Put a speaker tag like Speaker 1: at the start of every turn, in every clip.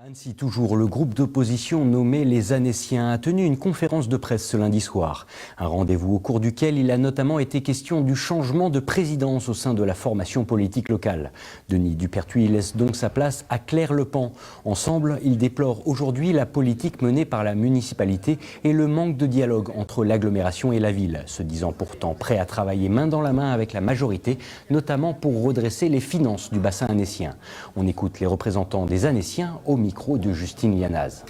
Speaker 1: À Annecy, toujours, le groupe d'opposition nommé Les Annéciens a tenu une conférence de presse ce lundi soir. Un rendez-vous au cours duquel il a notamment été question du changement de présidence au sein de la formation politique locale. Denis Dupertuis laisse donc sa place à Claire Lepant. Ensemble, ils déplorent aujourd'hui la politique menée par la municipalité et le manque de dialogue entre l'agglomération et la ville, se disant pourtant prêts à travailler main dans la main avec la majorité, notamment pour redresser les finances du bassin annécien. On écoute les représentants des Annéciens au micro de Justine Lianaz.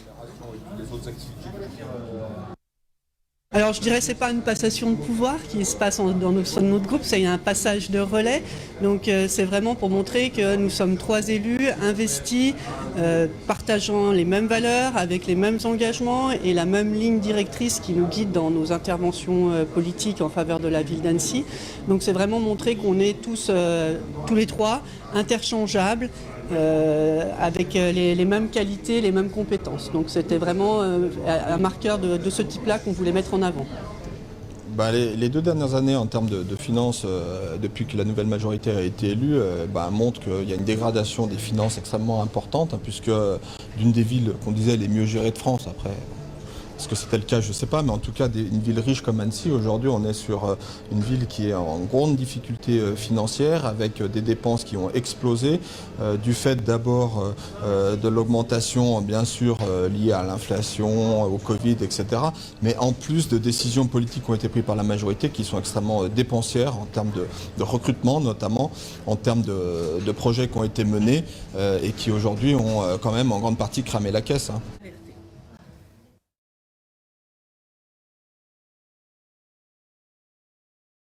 Speaker 2: Alors je dirais que ce n'est pas une passation de pouvoir qui se passe dans notre groupe, c'est un passage de relais. Donc c'est vraiment pour montrer que nous sommes trois élus investis, partageant les mêmes valeurs, avec les mêmes engagements et la même ligne directrice qui nous guide dans nos interventions politiques en faveur de la ville d'Annecy. Donc c'est vraiment montrer qu'on est tous les trois interchangeables, avec les mêmes qualités, les mêmes compétences. Donc c'était vraiment un marqueur de ce type-là qu'on voulait mettre en avant.
Speaker 3: Les 2 dernières années en termes de finances, depuis que la nouvelle majorité a été élue, montrent qu'il y a une dégradation des finances extrêmement importante, puisque d'une des villes qu'on disait les mieux gérées de France, après, est-ce que c'était le cas, je ne sais pas, mais en tout cas, une ville riche comme Annecy, aujourd'hui, on est sur une ville qui est en grande difficulté financière, avec des dépenses qui ont explosé, du fait d'abord de l'augmentation, bien sûr, liée à l'inflation, au Covid, etc., mais en plus de décisions politiques qui ont été prises par la majorité, qui sont extrêmement dépensières en termes de recrutement, notamment, en termes de projets qui ont été menés et qui aujourd'hui ont quand même en grande partie cramé la caisse.